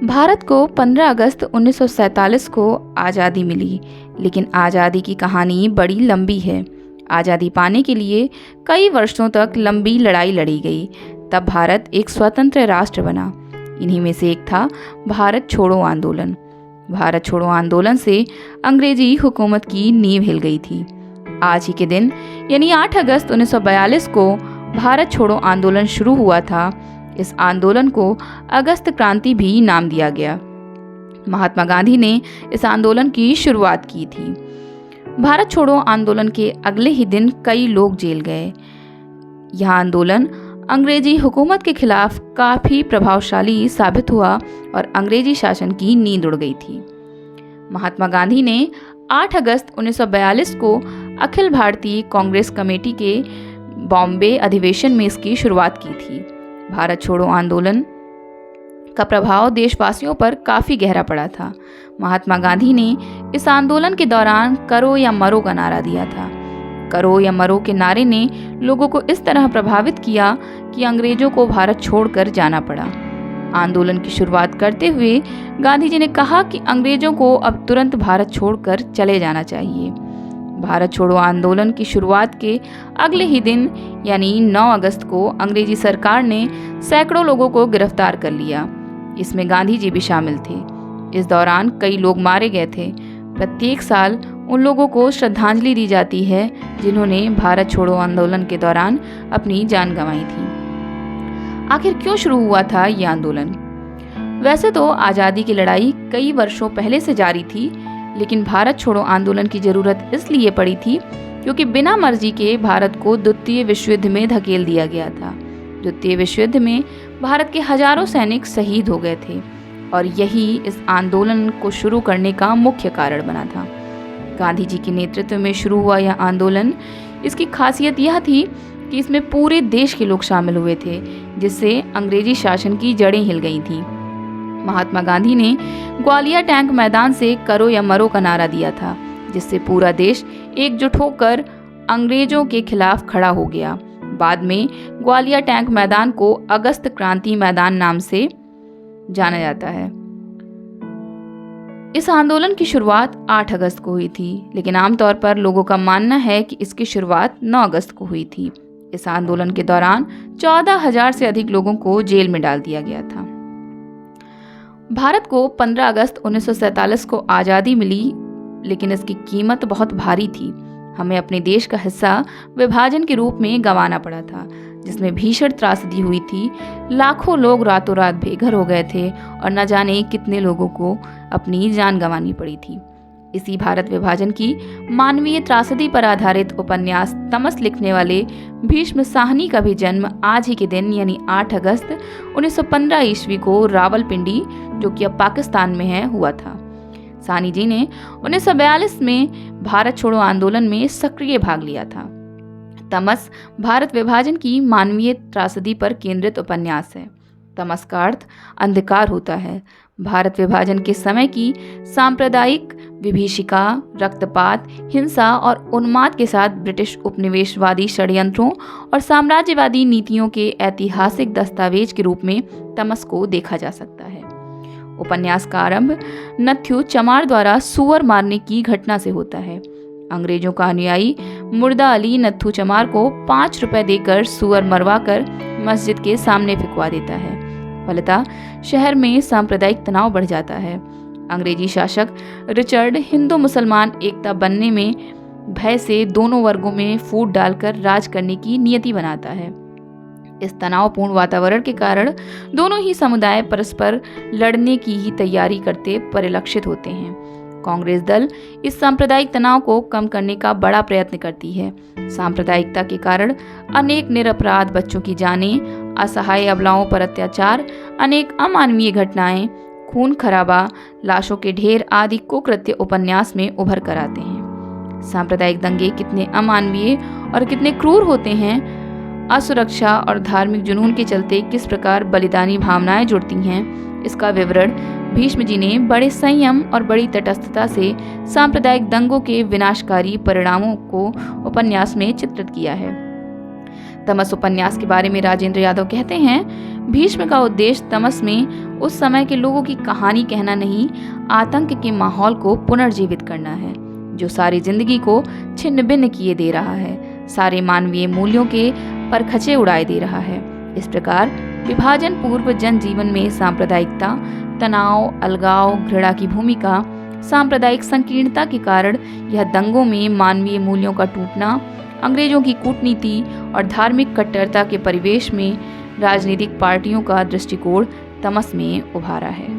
भारत को 15 अगस्त 1947 को आज़ादी मिली, लेकिन आज़ादी की कहानी बड़ी लंबी है। आज़ादी पाने के लिए कई वर्षों तक लंबी लड़ाई लड़ी गई, तब भारत एक स्वतंत्र राष्ट्र बना। इन्हीं में से एक था भारत छोड़ो आंदोलन। भारत छोड़ो आंदोलन से अंग्रेजी हुकूमत की नींव हिल गई थी। आज ही के दिन यानी 8 अगस्त 1942 को भारत छोड़ो आंदोलन शुरू हुआ था। इस आंदोलन को अगस्त क्रांति भी नाम दिया गया। महात्मा गांधी ने इस आंदोलन की शुरुआत की थी। भारत छोड़ो आंदोलन के अगले ही दिन कई लोग जेल गए। यह आंदोलन अंग्रेजी हुकूमत के खिलाफ काफ़ी प्रभावशाली साबित हुआ और अंग्रेजी शासन की नींद उड़ गई थी। महात्मा गांधी ने 8 अगस्त 1942 को अखिल भारतीय कांग्रेस कमेटी के बॉम्बे अधिवेशन में इसकी शुरुआत की थी। भारत छोड़ो आंदोलन का प्रभाव देशवासियों पर काफ़ी गहरा पड़ा था। महात्मा गांधी ने इस आंदोलन के दौरान करो या मरो का नारा दिया था। करो या मरो के नारे ने लोगों को इस तरह प्रभावित किया कि अंग्रेजों को भारत छोड़कर जाना पड़ा। आंदोलन की शुरुआत करते हुए गांधी जी ने कहा कि अंग्रेजों को अब तुरंत भारत छोड़कर चले जाना चाहिए। भारत छोड़ो आंदोलन की शुरुआत के अगले ही दिन यानी 9 अगस्त को अंग्रेजी सरकार ने सैकड़ों लोगों को गिरफ्तार कर लिया। इसमें गांधी जी भी शामिल थे। इस दौरान कई लोग मारे गए थे। प्रत्येक साल उन लोगों को श्रद्धांजलि दी जाती है जिन्होंने भारत छोड़ो आंदोलन के दौरान अपनी जान गंवाई थी। आखिर क्यों शुरू हुआ था ये आंदोलन? वैसे तो आज़ादी की लड़ाई कई वर्षों पहले से जारी थी, लेकिन भारत छोड़ो आंदोलन की जरूरत इसलिए पड़ी थी क्योंकि बिना मर्जी के भारत को द्वितीय विश्व युद्ध में धकेल दिया गया था। द्वितीय विश्व युद्ध में भारत के हजारों सैनिक शहीद हो गए थे और यही इस आंदोलन को शुरू करने का मुख्य कारण बना था। गांधी जी के नेतृत्व में शुरू हुआ यह आंदोलन, इसकी खासियत यह थी कि इसमें पूरे देश के लोग शामिल हुए थे, जिससे अंग्रेजी शासन की जड़ें हिल गई थीं। महात्मा गांधी ने ग्वालियर टैंक मैदान से करो या मरो का नारा दिया था, जिससे पूरा देश एकजुट होकर अंग्रेजों के खिलाफ खड़ा हो गया। बाद में ग्वालियर टैंक मैदान को अगस्त क्रांति मैदान नाम से जाना जाता है। इस आंदोलन की शुरुआत 8 अगस्त को हुई थी, लेकिन आमतौर पर लोगों का मानना है कि इसकी शुरुआत 9 अगस्त को हुई थी। इस आंदोलन के दौरान 14,000 से अधिक लोगों को जेल में डाल दिया गया था। भारत को 15 अगस्त 1947 को आज़ादी मिली, लेकिन इसकी कीमत बहुत भारी थी। हमें अपने देश का हिस्सा विभाजन के रूप में गंवाना पड़ा था, जिसमें भीषण त्रासदी हुई थी। लाखों लोग रातों रात बेघर हो गए थे और न जाने कितने लोगों को अपनी जान गंवानी पड़ी थी। इसी भारत विभाजन की मानवीय त्रासदी पर आधारित उपन्यास तमस लिखने वाले भीष्म साहनी का भी जन्म आज ही के दिन यानी 8 अगस्त 1915 ईस्वी को रावलपिंडी, जो कि अब पाकिस्तान में है, हुआ था। साहनी जी ने 1942 में भारत छोड़ो आंदोलन में सक्रिय भाग लिया था। तमस भारत विभाजन की मानवीय त्रासदी पर केंद्रित उपन्यास है। तमस का अर्थ अंधकार होता है। भारत विभाजन के समय की सांप्रदायिक विभीषिका, रक्तपात, हिंसा और उन्माद के साथ ब्रिटिश उपनिवेशवादी षड्यंत्रों और साम्राज्यवादी नीतियों के ऐतिहासिक दस्तावेज के रूप में तमस को देखा जा सकता है। उपन्यास का आरंभ नथ्यू चमार द्वारा सुअर मारने की घटना से होता है। अंग्रेजों का अनुयायी मुर्दा अली नथ्यू चमार को 5 रुपए देकर सुअर मरवाकर मस्जिद के सामने फिकवा देता है। फलतः शहर में सांप्रदायिक तनाव बढ़ जाता है। अंग्रेजी शासक रिचर्ड हिंदू मुसलमान एकता बनने में भय से दोनों वर्गों में फूट डालकर राज करने की नियति बनाता है। इस तनावपूर्ण वातावरण के कारण दोनों ही समुदाय परस्पर लड़ने की ही तैयारी करते परिलक्षित होते हैं। कांग्रेस दल इस सांप्रदायिक तनाव को कम करने का बड़ा प्रयत्न करती है। सांप्रदायिकता के कारण अनेक निरपराध बच्चों की जानें, असहाय अबलाओं पर अत्याचार, अनेक अमानवीय घटनाएं, खून खराबा, लाशों के ढेर आदि कुकृत्य उपन्यास में उभर कर आते हैं। सांप्रदायिक दंगे कितने अमानवीय और कितने क्रूर होते हैं, असुरक्षा और धार्मिक जुनून के चलते किस प्रकार बलिदानी भावनाएं जुड़ती हैं, इसका विवरण भीष्म जी ने बड़े संयम और बड़ी तटस्थता से सांप्रदायिक दंगों के विनाशकारी परिणामों को उपन्यास में चित्रित किया है। तमस उपन्यास के बारे में राजेंद्र यादव कहते हैं, भीष्म का उद्देश्य तमस में उस समय के लोगों की कहानी कहना नहीं, आतंक के माहौल को पुनर्जीवित करना है, जो सारी जिंदगी को छिन्न भिन्न किए दे रहा है, सारे मानवीय मूल्यों के परखचे उड़ाए दे रहा है। इस प्रकार विभाजन पूर्व जनजीवन में सांप्रदायिकता, तनाव, अलगाव, घृणा की भूमिका, सांप्रदायिक संकीर्णता के कारण यह दंगों में मानवीय मूल्यों का टूटना, अंग्रेजों की कूटनीति और धार्मिक कट्टरता के परिवेश में राजनीतिक पार्टियों का दृष्टिकोण तमस में उभारा है।